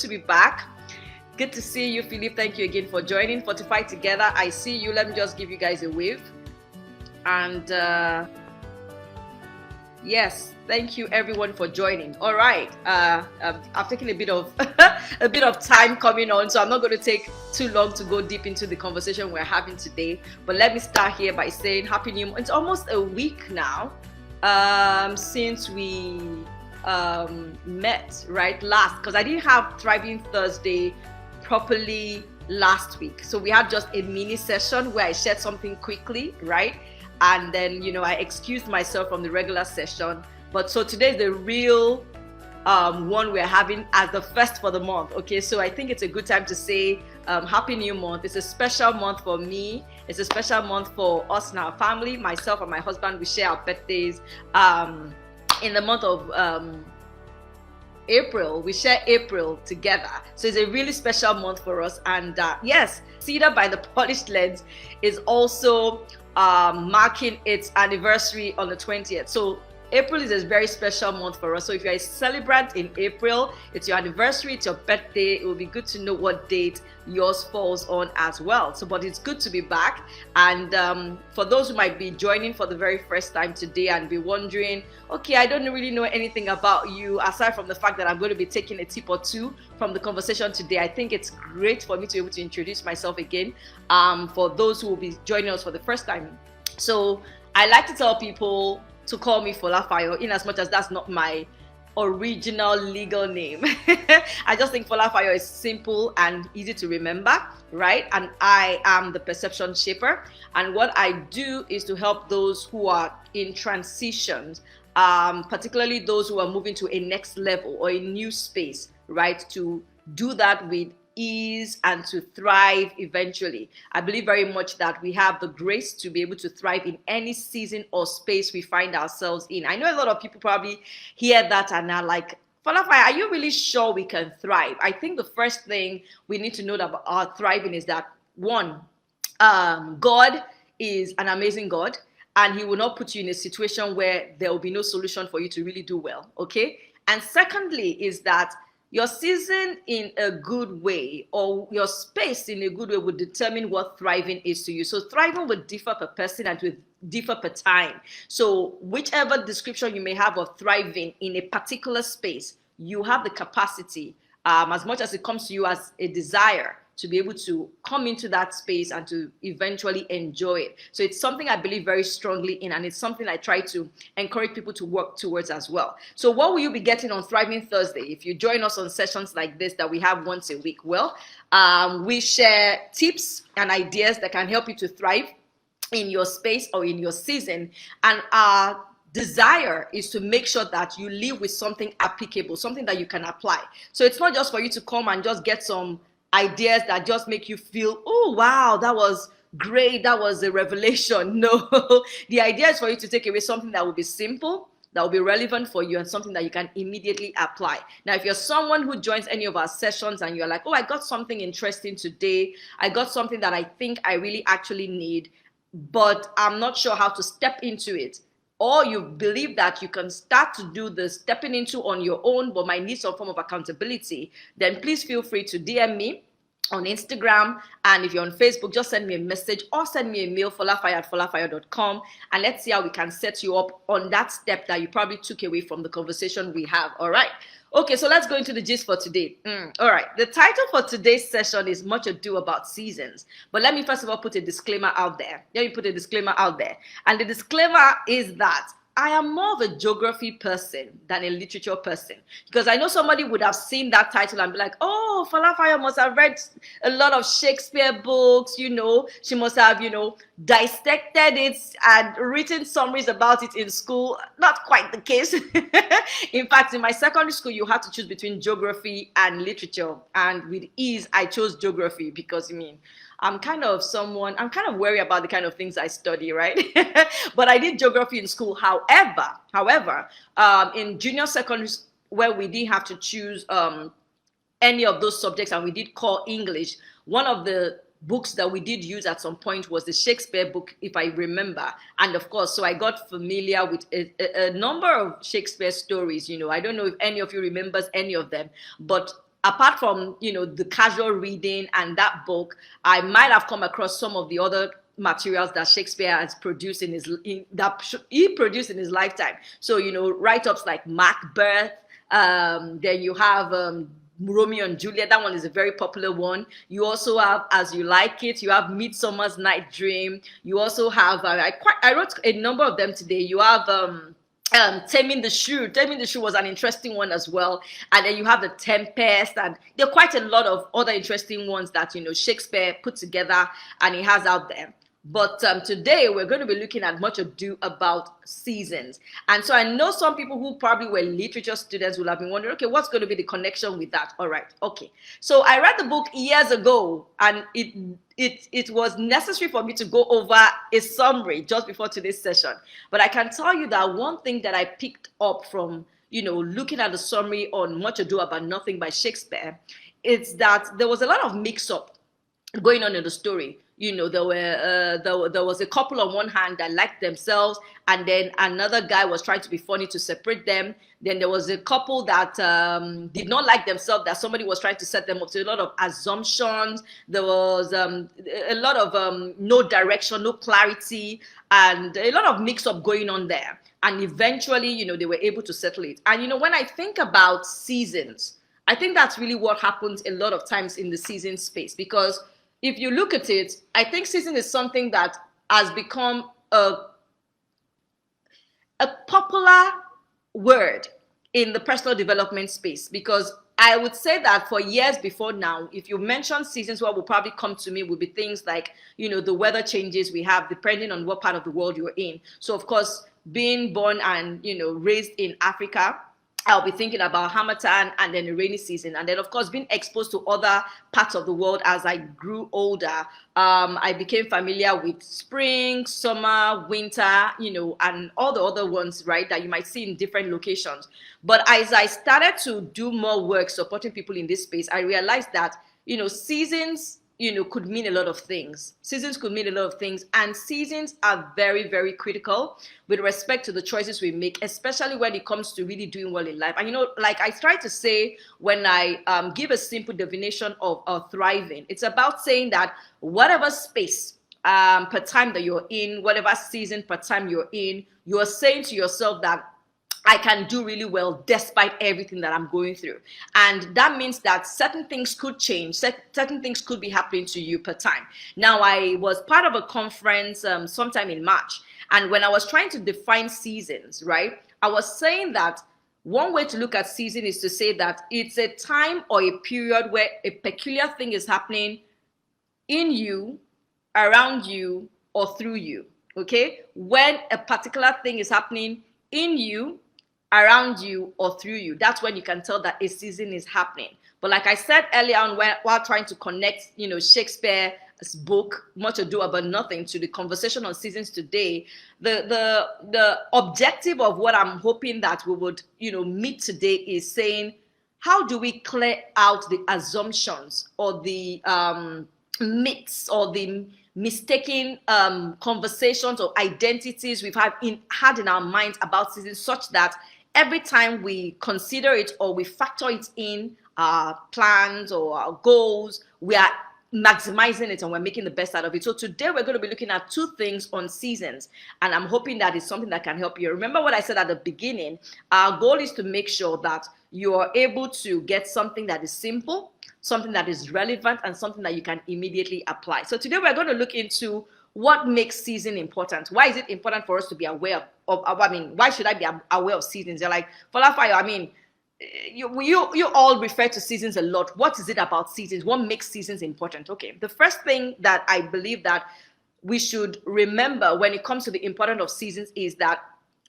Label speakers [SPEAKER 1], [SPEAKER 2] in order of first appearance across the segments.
[SPEAKER 1] to be back. Good to see you, Philip. Thank you again for joining Fortify Together. I see you. Let me just give you guys a wave. And yes, thank you everyone for joining. All right, I've taken a bit of a bit of time coming on, so I'm not going to take too long to go deep into the conversation we're having today. But let me start here by saying Happy New Month. It's almost a week now since we met, right? Last, because I didn't have Thriving Thursday properly last week, so we had just a mini session where I shared something quickly, right? And then, you know, I excused myself from the regular session. But so today is the real one we're having as the first for the month. Okay, so I think it's a good time to say Happy New Month. It's a special month for me. It's a special month for us and our family. Myself and my husband, we share our birthdays in the month of April. We share April together, so it's a really special month for us. And yes, Cedar by the Polished Lens is also marking its anniversary on the 20th. So April is a very special month for us. So if you're a celebrant in April, it's your anniversary, it's your birthday, it will be good to know what date yours falls on as well. So, but it's good to be back. And for those who might be joining for the very first time today and be wondering, okay, I don't really know anything about you, aside from the fact that I'm going to be taking a tip or two from the conversation today, I think it's great for me to be able to introduce myself again for those who will be joining us for the first time. So I like to tell people to call me FolaFayo, in as much as that's not my original legal name. I just think FolaFayo is simple and easy to remember, right? And I am the perception shaper. And what I do is to help those who are in transitions, particularly those who are moving to a next level or a new space, right? To do that with ease and to thrive eventually. I believe very much that we have the grace to be able to thrive in any season or space we find ourselves in. I know a lot of people probably hear that and are like, FolaFayo, are you really sure we can thrive? I think the first thing we need to know about our thriving is that, one, God is an amazing God, and he will not put you in a situation where there will be no solution for you to really do well, okay? And secondly is that your season in a good way or your space in a good way would determine what thriving is to you. So thriving would differ per person and will differ per time. So whichever description you may have of thriving in a particular space, you have the capacity, as much as it comes to you as a desire, to be able to come into that space and to eventually enjoy it. So it's something I believe very strongly in, and it's something I try to encourage people to work towards as well. So what will you be getting on Thriving Thursday if you join us on sessions like this that we have once a week? Well, we share tips and ideas that can help you to thrive in your space or in your season. And our desire is to make sure that you live with something applicable, something that you can apply. So it's not just for you to come and just get some ideas that just make you feel, oh wow, that was great, that was a revelation. No, the idea is for you to take away something that will be simple, that will be relevant for you, and something that you can immediately apply. Now, if you're someone who joins any of our sessions and you're like, oh, I got something interesting today, I got something that I think I really actually need, but I'm not sure how to step into it, or you believe that you can start to do the stepping into on your own but might need some form of accountability, then please feel free to DM me on Instagram. And if you're on Facebook, just send me a message or send me a mail, folafayo@folafayo.com, and let's see how we can set you up on that step that you probably took away from the conversation we have. All right. Okay, so let's go into the gist for today. All right, the title for today's session is Much Ado About Seasons. But let me first of all put a disclaimer out there. And the disclaimer is that I am more of a geography person than a literature person, because I know somebody would have seen that title and be like, oh, FolaFayo must have read a lot of Shakespeare books, you know, she must have, you know, dissected it and written summaries about it in school. Not quite the case. In fact, in my secondary school, you had to choose between geography and literature, and with ease, I chose geography because, I mean, I'm kind of worried about the kind of things I study, right? But I did geography in school. However, in junior secondary, where we didn't have to choose any of those subjects and we did core English, one of the books that we did use at some point was the Shakespeare book, if I remember. And of course, so I got familiar with a number of Shakespeare stories. You know, I don't know if any of you remembers any of them, but apart from, you know, the casual reading and that book, I might have come across some of the other materials that Shakespeare has produced he produced in his lifetime. So, you know, write-ups like Macbeth, then you have Romeo and Juliet. That one is a very popular one. You also have As You Like It. You have Midsummer's Night Dream. You also have I wrote a number of them today. You have Taming the Shrew. Taming the Shrew was an interesting one as well. And then you have The Tempest, and there are quite a lot of other interesting ones that, you know, Shakespeare put together and he has out there. But today we're going to be looking at Much Ado About Seasons. And so I know some people who probably were literature students will have been wondering, okay, what's going to be the connection with that? All right, okay. So I read the book years ago, and it was necessary for me to go over a summary just before today's session. But I can tell you that one thing that I picked up from, you know, looking at the summary on Much Ado About Nothing by Shakespeare, is that there was a lot of mix-up going on in the story. You know, there was a couple on one hand that liked themselves, and then another guy was trying to be funny to separate them. Then there was a couple that did not like themselves, that somebody was trying to set them up. So a lot of assumptions. There was a lot of no direction, no clarity, and a lot of mix-up going on there. And eventually, you know, they were able to settle it. And, you know, when I think about seasons, I think that's really what happens a lot of times in the season space, because if you look at it, I think season is something that has become a popular word in the personal development space, because I would say that for years before now, if you mention seasons, what will probably come to me would be things like, you know, the weather changes we have depending on what part of the world you're in. So of course, being born and, you know, raised in Africa, I'll be thinking about Harmattan and then the rainy season. And then, of course, being exposed to other parts of the world as I grew older, I became familiar with spring, summer, winter, you know, and all the other ones, right, that you might see in different locations. But as I started to do more work supporting people in this space, I realized that, you know, seasons, you know, could mean a lot of things. Seasons could mean a lot of things, and seasons are very, very critical with respect to the choices we make, especially when it comes to really doing well in life. And, you know, like I try to say when I give a simple definition of thriving, it's about saying that whatever space per time that you're in, whatever season per time you're in, you're saying to yourself that I can do really well despite everything that I'm going through. And that means that certain things could change, certain things could be happening to you per time. Now, I was part of a conference sometime in March, and when I was trying to define seasons, right, I was saying that one way to look at season is to say that it's a time or a period where a peculiar thing is happening in you, around you, or through you, okay? When a particular thing is happening in you, around you, or through you, that's when you can tell that a season is happening. But like I said earlier on, while trying to connect, you know, Shakespeare's book Much Ado About Nothing to the conversation on seasons today, the objective of what I'm hoping that we would, you know, meet today is saying, how do we clear out the assumptions or the myths or the mistaken conversations or identities we've had in our minds about seasons, such that every time we consider it or we factor it in our plans or our goals, we are maximizing it and we're making the best out of it. So today we're going to be looking at two things on seasons, and I'm hoping that is something that can help you. Remember what I said at the beginning, our goal is to make sure that you are able to get something that is simple, something that is relevant, and something that you can immediately apply. So today we're going to look into what makes season important. Why is it important for us to be aware of I mean, why should I be aware of seasons? They're like, FolaFayo, I mean, you all refer to seasons a lot. What is it about seasons? What makes seasons important? Okay, the first thing that I believe that we should remember when it comes to the importance of seasons is that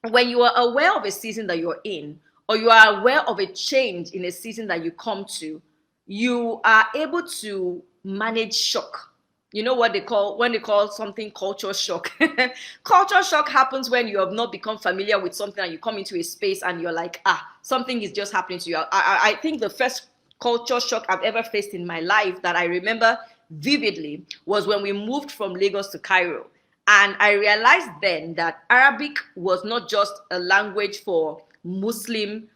[SPEAKER 1] when you are aware of a season that you're in, or you are aware of a change in a season that you come to, you are able to manage shock. You know what they call something culture shock. Culture shock happens when you have not become familiar with something and you come into a space and you're like, something is just happening to you. I think the first culture shock I've ever faced in my life that I remember vividly was when we moved from Lagos to Cairo. And I realized then that Arabic was not just a language for Muslim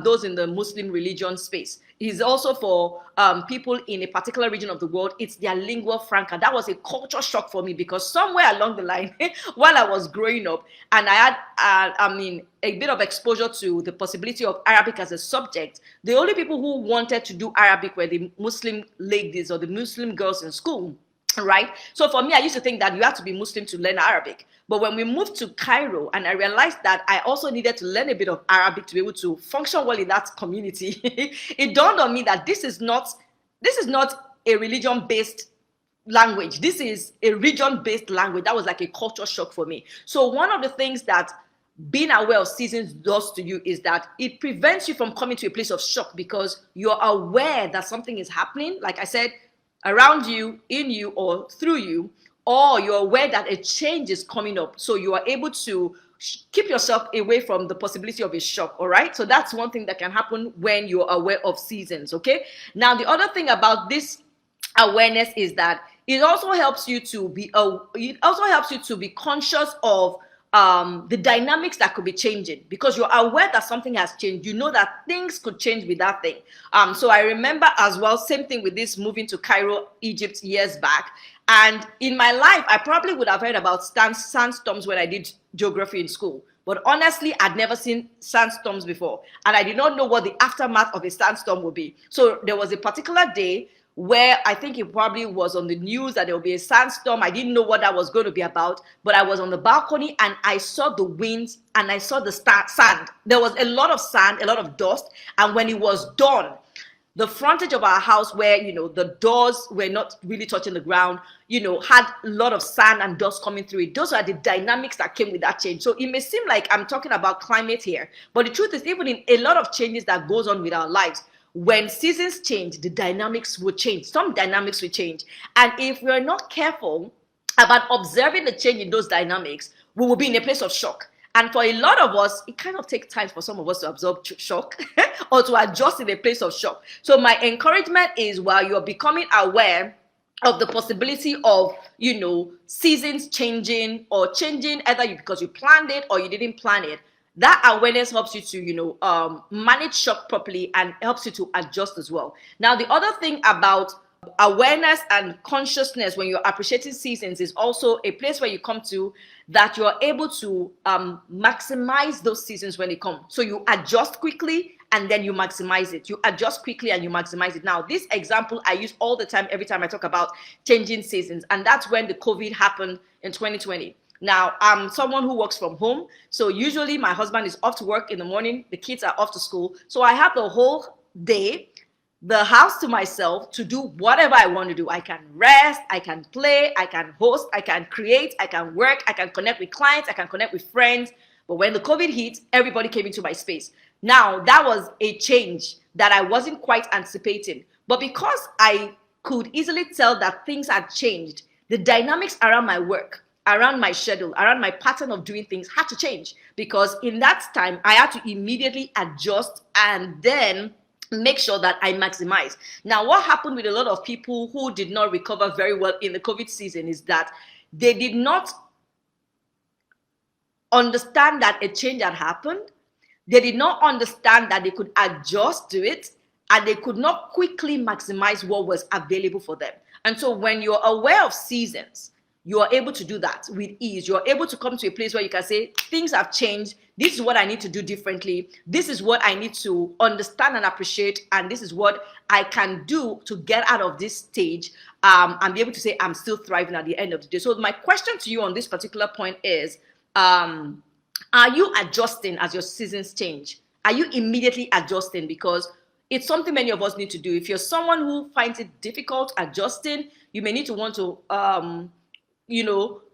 [SPEAKER 1] those in the Muslim religion space. It's also for people in a particular region of the world. It's their lingua franca. That was a culture shock for me, because somewhere along the line, while I was growing up, and I had, a bit of exposure to the possibility of Arabic as a subject, the only people who wanted to do Arabic were the Muslim ladies or the Muslim girls in school. Right? So for me, I used to think that you have to be Muslim to learn Arabic. But when we moved to Cairo and I realized that I also needed to learn a bit of Arabic to be able to function well in that community, it dawned on me that this is not a religion-based language. This is a region-based language. That was like a culture shock for me. So one of the things that being aware of seasons does to you is that it prevents you from coming to a place of shock, because you're aware that something is happening. Like I said, around you, in you, or through you, or you're aware that a change is coming up. So you are able to keep yourself away from the possibility of a shock, all right? So that's one thing that can happen when you're aware of seasons, okay? Now, the other thing about this awareness is that it also helps you to be conscious of the dynamics that could be changing, because you're aware that something has changed. You know that things could change with that thing. So I remember as well, same thing with this moving to Cairo, Egypt years back. And in my life, I probably would have heard about sandstorms when I did geography in school. But honestly, I'd never seen sandstorms before. And I did not know what the aftermath of a sandstorm would be. So there was a particular day where I think it probably was on the news that there will be a sandstorm. I didn't know what that was going to be about, but I was on the balcony and I saw the winds and I saw the sand. There was a lot of sand, a lot of dust. And when it was done, the frontage of our house, where, the doors were not really touching the ground, had a lot of sand and dust coming through it. Those are the dynamics that came with that change. So it may seem like I'm talking about climate here, but the truth is, even in a lot of changes that goes on with our lives, when seasons change, the dynamics will change. Some dynamics will change. And if we're not careful about observing the change in those dynamics, we will be in a place of shock. And for a lot of us, it kind of takes time for some of us to absorb shock or to adjust in a place of shock. So my encouragement is, while you're becoming aware of the possibility of, seasons changing or changing, either because you planned it or you didn't plan it, that awareness helps you to, manage shock properly and helps you to adjust as well. Now, the other thing about awareness and consciousness when you're appreciating seasons is also a place where you come to that you're able to maximize those seasons when they come. So you adjust quickly and then you maximize it. You adjust quickly and you maximize it. Now, this example I use all the time, every time I talk about changing seasons, and that's when the COVID happened in 2020. Now, I'm someone who works from home. So usually my husband is off to work in the morning. The kids are off to school. So I have the whole day, the house to myself, to do whatever I want to do. I can rest, I can play, I can host, I can create, I can work, I can connect with clients, I can connect with friends. But when the COVID hit, everybody came into my space. Now, that was a change that I wasn't quite anticipating. But because I could easily tell that things had changed, the dynamics around my work, around my schedule, around my pattern of doing things had to change, because in that time I had to immediately adjust and then make sure that I maximize. Now, what happened with a lot of people who did not recover very well in the COVID season is that they did not understand that a change had happened. They did not understand that they could adjust to it, and they could not quickly maximize what was available for them. And so when you're aware of seasons, you are able to do that with ease. You're able to come to a place where you can say, things have changed. This is what I need to do differently. This is what I need to understand and appreciate. And this is what I can do to get out of this stage and be able to say, I'm still thriving at the end of the day. So my question to you on this particular point is, are you adjusting as your seasons change? Are you immediately adjusting? Because it's something many of us need to do. If you're someone who finds it difficult adjusting, you may need to want to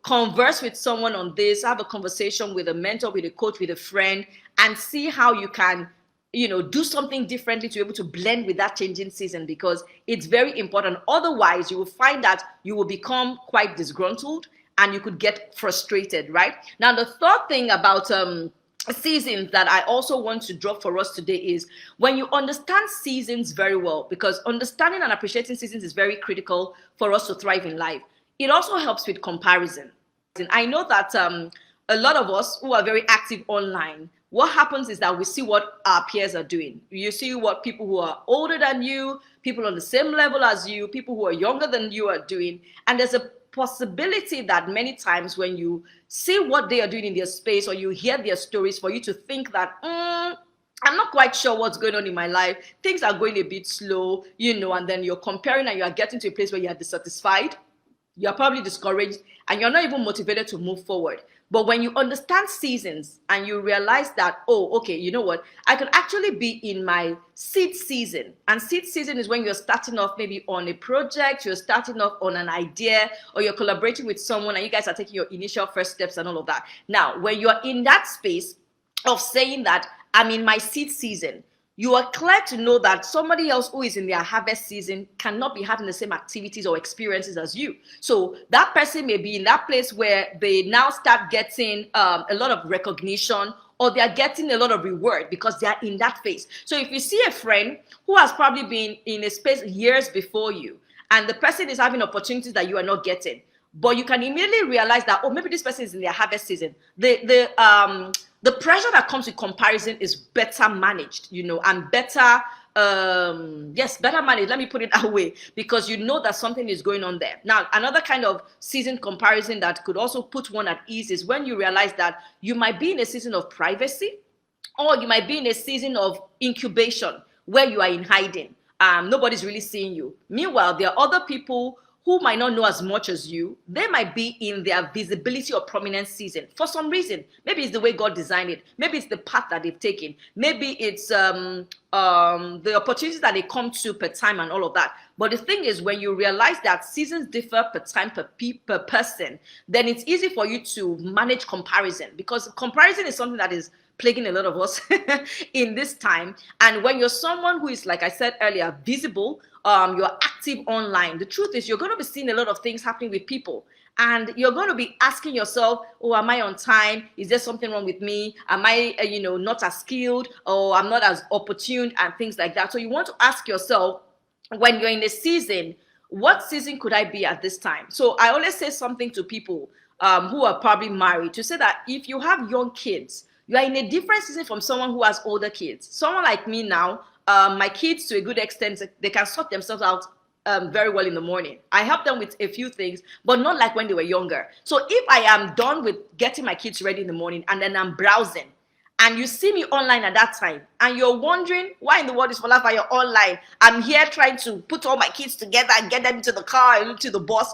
[SPEAKER 1] converse with someone on this, have a conversation with a mentor, with a coach, with a friend, and see how you can, do something differently to be able to blend with that changing season, because it's very important. Otherwise, you will find that you will become quite disgruntled and you could get frustrated, right? Now, the third thing about seasons that I also want to drop for us today is when you understand seasons very well, because understanding and appreciating seasons is very critical for us to thrive in life. It also helps with comparison. And I know that a lot of us who are very active online, what happens is that we see what our peers are doing. You see what people who are older than you, people on the same level as you, people who are younger than you are doing. And there's a possibility that many times when you see what they are doing in their space, or you hear their stories, for you to think that, I'm not quite sure what's going on in my life. Things are going a bit slow, and then you're comparing and you are getting to a place where you are dissatisfied. You're probably discouraged and you're not even motivated to move forward. But when you understand seasons and you realize that, oh, okay, you know what? I could actually be in my seed season. And seed season is when you're starting off maybe on a project, you're starting off on an idea, or you're collaborating with someone and you guys are taking your initial first steps and all of that. Now, when you're in that space of saying that I'm in my seed season, you are clear to know that somebody else who is in their harvest season cannot be having the same activities or experiences as you. So that person may be in that place where they now start getting a lot of recognition, or they are getting a lot of reward because they are in that phase. So if you see a friend who has probably been in a space years before you, and the person is having opportunities that you are not getting, but you can immediately realize that, oh, maybe this person is in their harvest season. The pressure that comes with comparison is better managed, and better managed. Let me put it that way, because you know that something is going on there. Now, another kind of season comparison that could also put one at ease is when you realize that you might be in a season of privacy, or you might be in a season of incubation where you are in hiding. Nobody's really seeing you. Meanwhile, there are other people who might not know as much as you. They might be in their visibility or prominence season for some reason. Maybe it's the way God designed it. Maybe it's the path that they've taken. Maybe it's the opportunities that they come to per time and all of that. But the thing is, when you realize that seasons differ per time, per person, then it's easy for you to manage comparison, because comparison is something that is plaguing a lot of us in this time. And when you're someone who is, like I said earlier, visible, you're active online, the truth is you're going to be seeing a lot of things happening with people. And you're going to be asking yourself, oh, am I on time? Is there something wrong with me? Am I, not as skilled, or I'm not as opportune, and things like that. So you want to ask yourself, when you're in a season, what season could I be at this time? So I always say something to people who are probably married, to say that if you have young kids, you are in a different season from someone who has older kids. Someone like me now, my kids, to a good extent, they can sort themselves out very well in the morning. I help them with a few things, but not like when they were younger. So if I am done with getting my kids ready in the morning and then I'm browsing, and you see me online at that time, and you're wondering, why in the world is FolaFayo online? I'm here trying to put all my kids together and get them into the car and into the bus.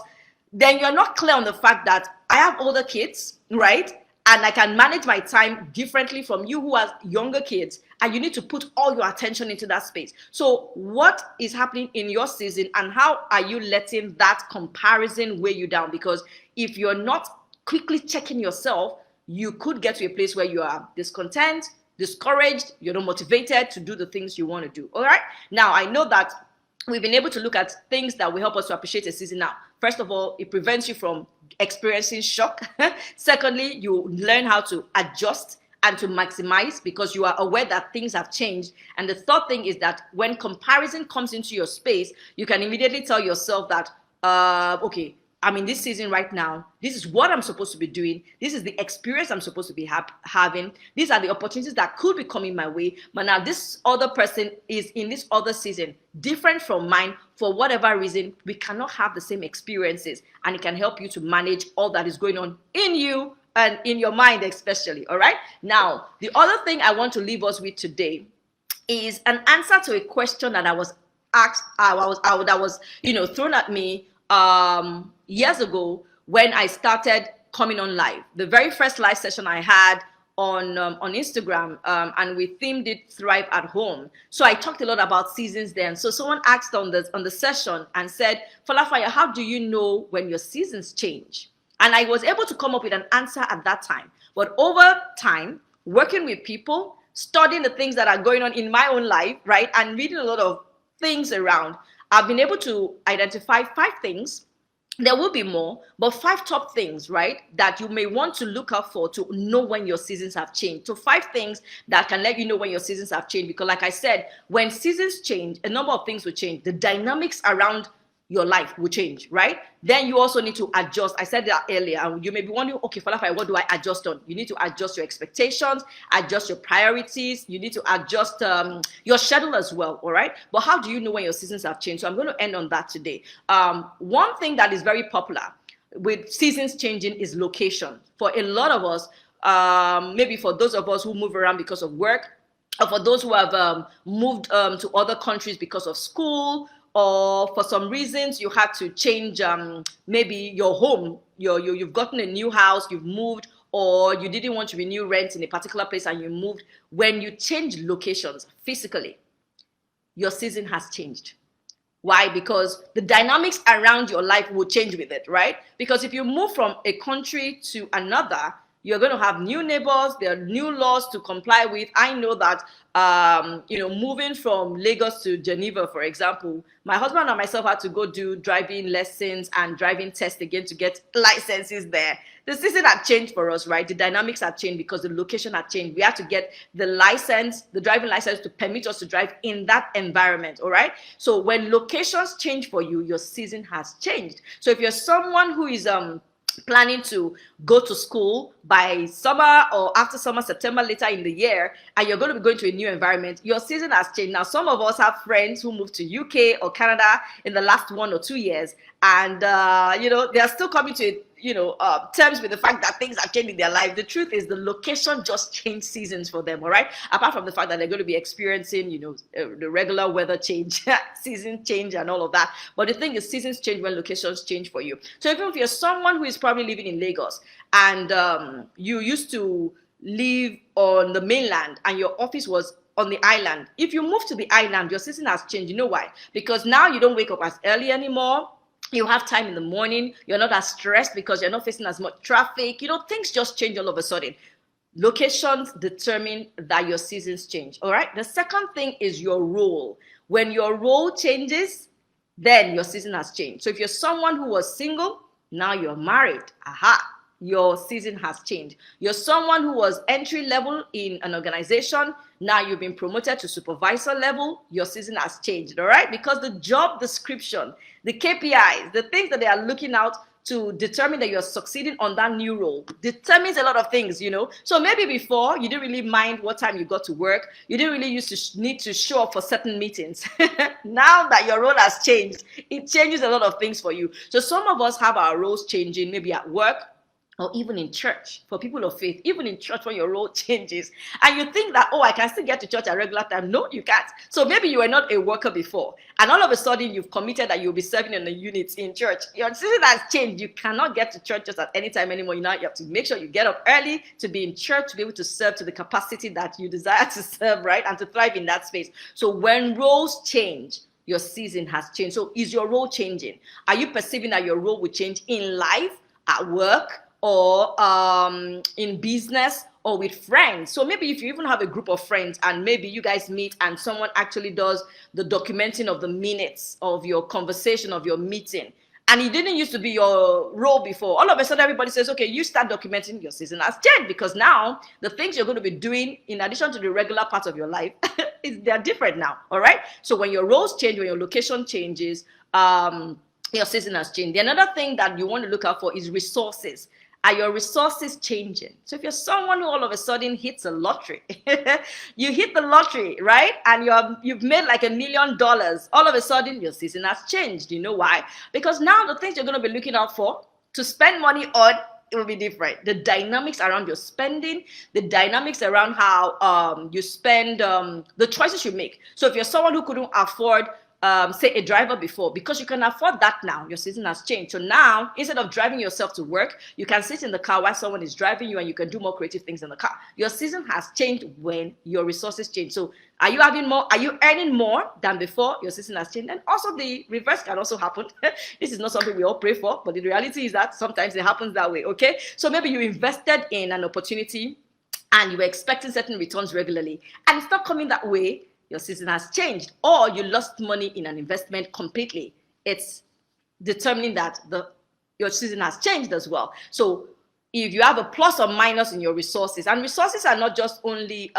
[SPEAKER 1] Then you're not clear on the fact that I have older kids, right? And I can manage my time differently from you who has younger kids, and you need to put all your attention into that space. So what is happening in your season, and how are you letting that comparison weigh you down? Because if you're not quickly checking yourself, you could get to a place where you are discontent, discouraged, you're not motivated to do the things you want to do. All right. Now, I know that we've been able to look at things that will help us to appreciate a season now. First of all, it prevents you from experiencing shock. Secondly, you learn how to adjust and to maximize, because you are aware that things have changed. And the third thing is that when comparison comes into your space, you can immediately tell yourself that, okay, I'm in this season right now. This is what I'm supposed to be doing. This is the experience I'm supposed to be having. These are the opportunities that could be coming my way. But now this other person is in this other season, different from mine. For whatever reason, we cannot have the same experiences. And it can help you to manage all that is going on in you and in your mind especially. All right. Now, the other thing I want to leave us with today is an answer to a question that I was asked, that was thrown at me years ago when I started coming on live. The very first live session I had on Instagram, and we themed it Thrive at Home. So I talked a lot about seasons then. So someone asked on the session and said, FolaFayo, how do you know when your seasons change? And I was able to come up with an answer at that time. But over time, working with people, studying the things that are going on in my own life, right, and reading a lot of things around, I've been able to identify 5 things. There will be more, but 5 top things, right, that you may want to look out for to know when your seasons have changed. So 5 things that can let you know when your seasons have changed. Because like I said, when seasons change, a number of things will change. The dynamics around your life will change, right? Then you also need to adjust. I said that earlier, and you may be wondering, okay, FolaFayo, what do I adjust on? You need to adjust your expectations, adjust your priorities. You need to adjust your schedule as well, all right? But how do you know when your seasons have changed? So I'm going to end on that today. One thing that is very popular with seasons changing is location. For a lot of us, maybe for those of us who move around because of work, or for those who have moved to other countries because of school, or for some reasons you had to change maybe your home, you've gotten a new house, you've moved, or you didn't want to renew rent in a particular place and you moved. When you change locations physically, your season has changed. Why? Because the dynamics around your life will change with it, right? Because if you move from a country to another, you're going to have new neighbors. There are new laws to comply with. I know that, moving from Lagos to Geneva, for example, my husband and myself had to go do driving lessons and driving tests again to get licenses there. The season had changed for us, right? The dynamics had changed because the location had changed. We had to get the license, the driving license, to permit us to drive in that environment, all right? So when locations change for you, your season has changed. So if you're someone who is planning to go to school by summer or after summer, September, later in the year, and you're going to be going to a new environment, your season has changed. Now, some of us have friends who moved to UK or Canada in the last 1 or 2 years, and they are still coming to terms with the fact that things are changing in their life. The truth is the location just changed seasons for them, all right? Apart from the fact that they're going to be experiencing, the regular weather change, season change and all of that. But the thing is, seasons change when locations change for you. So even if you're someone who is probably living in Lagos and you used to live on the mainland and your office was on the island, if you move to the island, your season has changed. You know why? Because now you don't wake up as early anymore. You have time in the morning. You're not as stressed because you're not facing as much traffic. Things just change all of a sudden. Locations determine that your seasons change. All right. The second thing is your role. When your role changes, then your season has changed. So if you're someone who was single, now you're married. Aha. Your season has changed. You're someone who was entry level in an organization. Now you've been promoted to supervisor level. Your season has changed, all right? Because the job description, the KPIs, the things that they are looking out to determine that you're succeeding on that new role determines a lot of things, So maybe before, you didn't really mind what time you got to work. You didn't really used to need to show up for certain meetings. Now that your role has changed, it changes a lot of things for you. So some of us have our roles changing, maybe at work, or even in church. For people of faith, even in church, when your role changes and you think that, I can still get to church at regular time. No, you can't. So maybe you were not a worker before, and all of a sudden you've committed that you'll be serving in the units in church. Your season has changed. You cannot get to church just at any time anymore. You have to make sure you get up early to be in church, to be able to serve to the capacity that you desire to serve, right? And to thrive in that space. So when roles change, your season has changed. So is your role changing? Are you perceiving that your role will change in life, at work, or in business, or with friends? So maybe if you even have a group of friends and maybe you guys meet and someone actually does the documenting of the minutes of your conversation, of your meeting, and it didn't used to be your role before, all of a sudden everybody says, okay, you start documenting, your season has changed, because now the things you're going to be doing in addition to the regular parts of your life, they're different now, all right? So when your roles change, when your location changes, your season has changed. The another thing that you want to look out for is resources. Are your resources changing? So if you're someone who all of a sudden hits a lottery, you hit the lottery, right? And you've made like $1 million. All of a sudden, your season has changed. You know why? Because now the things you're going to be looking out for to spend money on, it will be different. The dynamics around your spending, the dynamics around how you spend, the choices you make. So if you're someone who couldn't afford say a driver before, because you can afford that now, your season has changed. So now, instead of driving yourself to work, you can sit in the car while someone is driving you and you can do more creative things in the car. Your season has changed when your resources change. So are you earning more than before? Your season has changed. And also the reverse can also happen. This is not something we all pray for, but the reality is that sometimes it happens that way, okay? So maybe you invested in an opportunity and you were expecting certain returns regularly and it's not coming that way. Your season has changed, or you lost money in an investment completely. It's determining that your season has changed as well. So if you have a plus or minus in your resources, and resources are not just only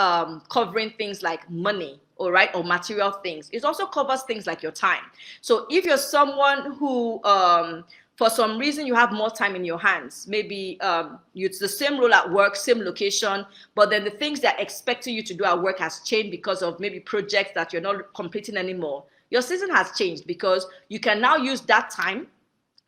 [SPEAKER 1] covering things like money, all right, or material things. It also covers things like your time. So if you're someone who for some reason you have more time in your hands, maybe it's the same role at work, same location, but then the things they're expecting you to do at work has changed because of maybe projects that you're not completing anymore. Your season has changed because you can now use that time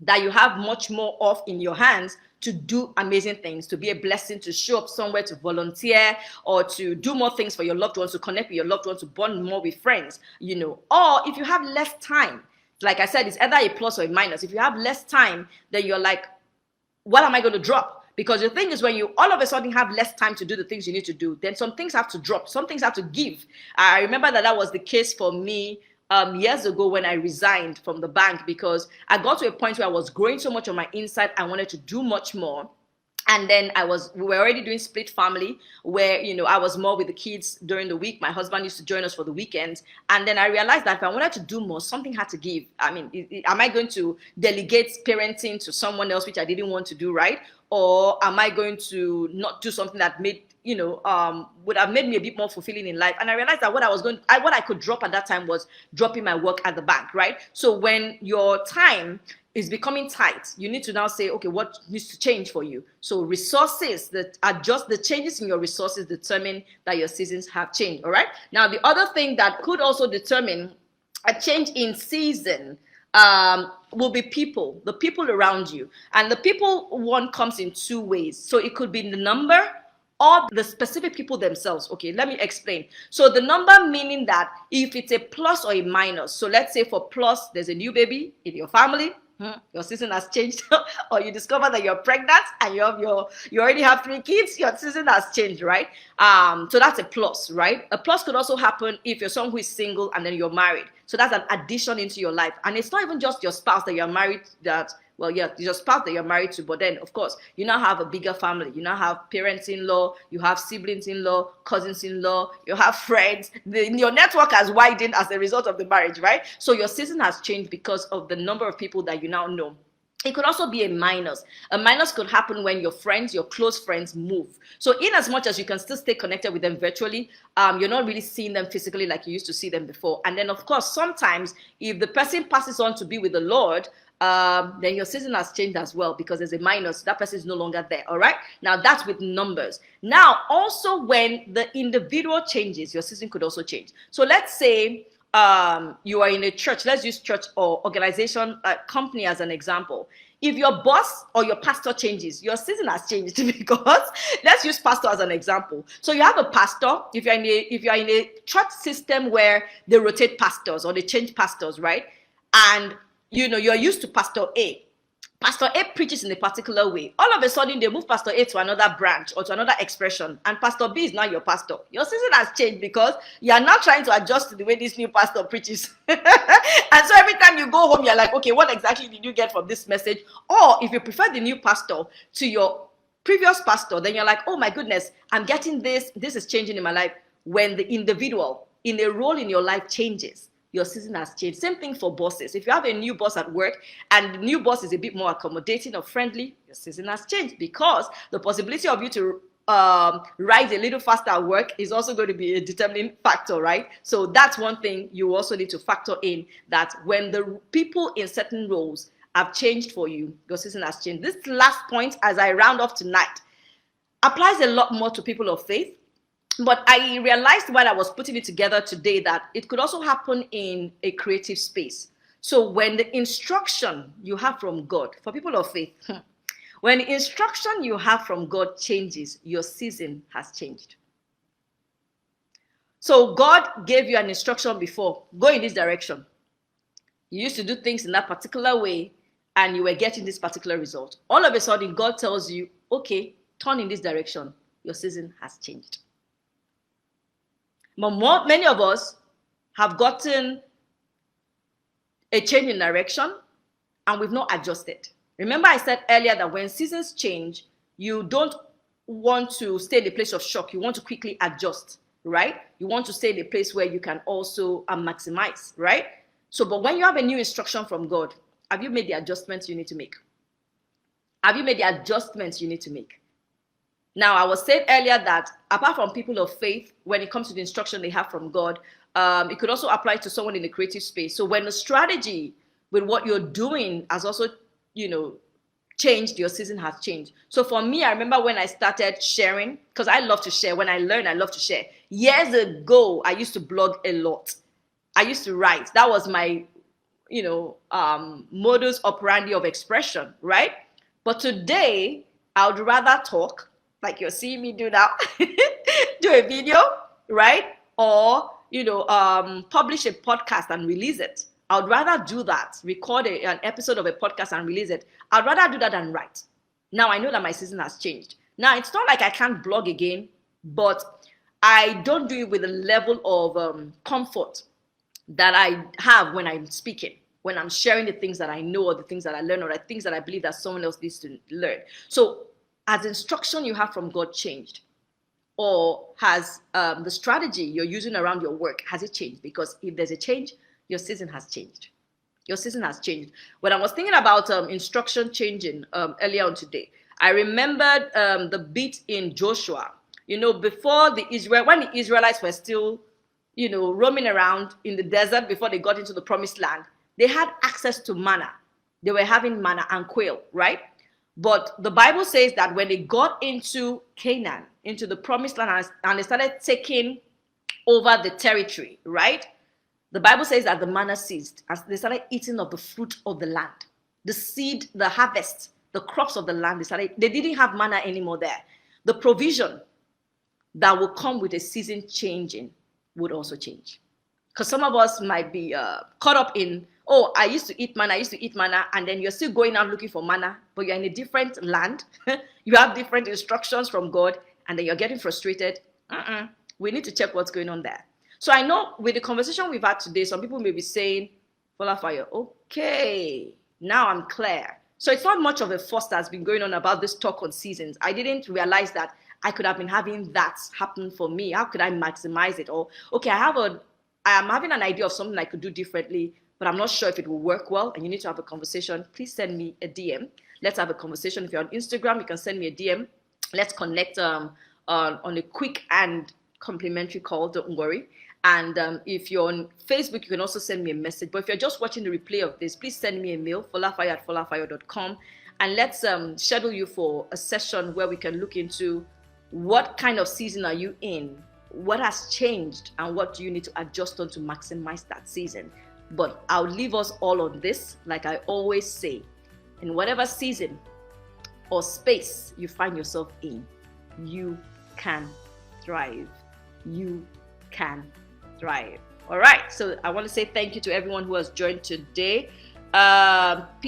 [SPEAKER 1] that you have much more of in your hands to do amazing things, to be a blessing, to show up somewhere, to volunteer, or to do more things for your loved ones, to connect with your loved ones, to bond more with friends, you know. Or if you have less time, like I said, it's either a plus or a minus. If you have less time, then you're like, what am I going to drop? Because the thing is, when you all of a sudden have less time to do the things you need to do, then some things have to drop, some things have to give. I remember that was the case for me years ago when I resigned from the bank, because I got to a point where I was growing so much on my inside. I wanted to do much more. And then we were already doing split family, where, you know, I was more with the kids during the week. My husband used to join us for the weekends. And then I realized that if I wanted to do more, something had to give. I mean, am I going to delegate parenting to someone else, which I didn't want to do, right? Or am I going to not do something that made, you know, would have made me a bit more fulfilling in life? And I realized that what I could drop at that time was dropping my work at the bank, right? So when your time is becoming tight, you need to now say, okay, what needs to change for you? So resources that adjust, the changes in your resources determine that your seasons have changed, all right? Now, the other thing that could also determine a change in season will be people, the people around you. And the people one comes in two ways. So it could be the number or the specific people themselves. Okay, let me explain. So the number meaning that if it's a plus or a minus. So let's say for plus, there's a new baby in your family. Your season has changed. Or you discover that you're pregnant and you already have 3 kids, your season has changed, right? So that's a plus, right? A plus could also happen if you're someone who is single and then you're married. So that's an addition into your life. And it's not even just your spouse that you're married, that, well, yeah, your spouse that you're married to, but then, of course, you now have a bigger family. You now have parents-in-law, you have siblings-in-law, cousins-in-law, you have friends. Your network has widened as a result of the marriage, right? So your season has changed because of the number of people that you now know. It could also be a minus. A minus could happen when your friends, your close friends, move. So in as much as you can still stay connected with them virtually, you're not really seeing them physically like you used to see them before. And then, of course, sometimes if the person passes on to be with the Lord, then your season has changed as well, because there's a minus. That person is no longer there, all right? Now, that's with numbers. Now, also when the individual changes, your season could also change. So let's say you are in a church. Let's use church or organization, company as an example. If your boss or your pastor changes, your season has changed, because let's use pastor as an example. So you have a pastor. If you're in a church system where they rotate pastors or they change pastors, right? And you know, you're used to Pastor A. Pastor A preaches in a particular way. All of a sudden, they move Pastor A to another branch or to another expression, and Pastor B is now your pastor. Your season has changed because you are now trying to adjust to the way this new pastor preaches. And so every time you go home, you're like, okay, what exactly did you get from this message? Or if you prefer the new pastor to your previous pastor, then you're like, oh my goodness, I'm getting this. This is changing in my life. When the individual in a role in your life changes, your season has changed. Same thing for bosses. If you have a new boss at work and the new boss is a bit more accommodating or friendly, your season has changed, because the possibility of you to rise a little faster at work is also going to be a determining factor, right? So that's one thing you also need to factor in, that when the people in certain roles have changed for you, your season has changed. This last point, as I round off tonight, applies a lot more to people of faith. But I realized while I was putting it together today that it could also happen in a creative space. So when the instruction you have from God, for people of faith, when the instruction you have from God changes, your season has changed. So God gave you an instruction before, go in this direction. You used to do things in that particular way and you were getting this particular result. All of a sudden, God tells you, okay, turn in this direction. Your season has changed. But many of us have gotten a change in direction and we've not adjusted. Remember I said earlier that when seasons change, you don't want to stay in a place of shock. You want to quickly adjust, right? You want to stay in a place where you can also maximize, right? So, but when you have a new instruction from God, have you made the adjustments you need to make? Have you made the adjustments you need to make? Now, I was saying earlier that apart from people of faith, when it comes to the instruction they have from God, it could also apply to someone in the creative space. So when the strategy with what you're doing has also, changed, your season has changed. So for me, I remember when I started sharing, because I love to share. When I learn, I love to share. Years ago, I used to blog a lot. I used to write. That was my, modus operandi of expression, right? But today, I would rather talk, like you're seeing me do now, do a video, right? Or, publish a podcast and release it. I would rather do that, record an episode of a podcast and release it. I'd rather do that than write. Now I know that my season has changed. Now it's not like I can't blog again, but I don't do it with the level of comfort that I have when I'm speaking, when I'm sharing the things that I know or the things that I learn or the things that I believe that someone else needs to learn. So has the instruction you have from God changed? Or has the strategy you're using around your work, has it changed? Because if there's a change, your season has changed. Your season has changed. When I was thinking about instruction changing earlier on today, I remembered the bit in Joshua. Before when the Israelites were still, roaming around in the desert before they got into the promised land, they had access to manna. They were having manna and quail, right? But the Bible says that when they got into Canaan, into the promised land, and they started taking over the territory, right? The Bible says that the manna ceased as they started eating of the fruit of the land. The seed, the harvest, the crops of the land, they didn't have manna anymore there. The provision that will come with a season changing would also change. Because some of us might be caught up in, I used to eat manna, and then you're still going out looking for manna, but you're in a different land. You have different instructions from God, and then you're getting frustrated. We need to check what's going on there. So I know with the conversation we've had today, some people may be saying, FolaFayo, okay, now I'm clear. So it's not much of a fuss that's been going on about this talk on seasons. I didn't realize that I could have been having that happen for me. How could I maximize it? Or, okay, I am having an idea of something I could do differently, but I'm not sure if it will work well, and you need to have a conversation. Please send me a DM. Let's have a conversation. If you're on Instagram, you can send me a DM. Let's connect on a quick and complimentary call, don't worry. And if you're on Facebook, you can also send me a message. But if you're just watching the replay of this, please send me a mail, folafayo@folafayo.com, and let's schedule you for a session where we can look into what kind of season are you in, what has changed, and what do you need to adjust on to maximize that season. But I'll leave us all on this, like I always say, in whatever season or space you find yourself in, you can thrive. You can thrive. All right, so I want to say thank you to everyone who has joined today. PSTIC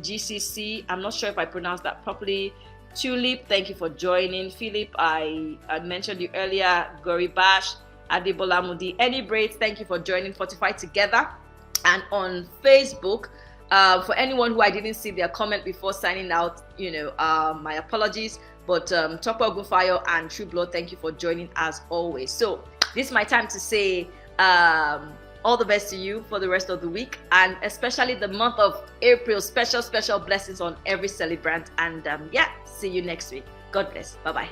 [SPEAKER 1] GCC, I'm not sure if I pronounced that properly. Tulip, thank you for joining. Philip, I mentioned you earlier. Goribash, Adebola Mudi, Any Braids, thank you for joining Fortify Together. And on Facebook, for anyone who I didn't see their comment before signing out, my apologies. But Topo Ogunfayo and True Blood, thank you for joining as always. So this is my time to say all the best to you for the rest of the week, and especially the month of April. Special blessings on every celebrant. And see you next week. God bless. Bye-bye.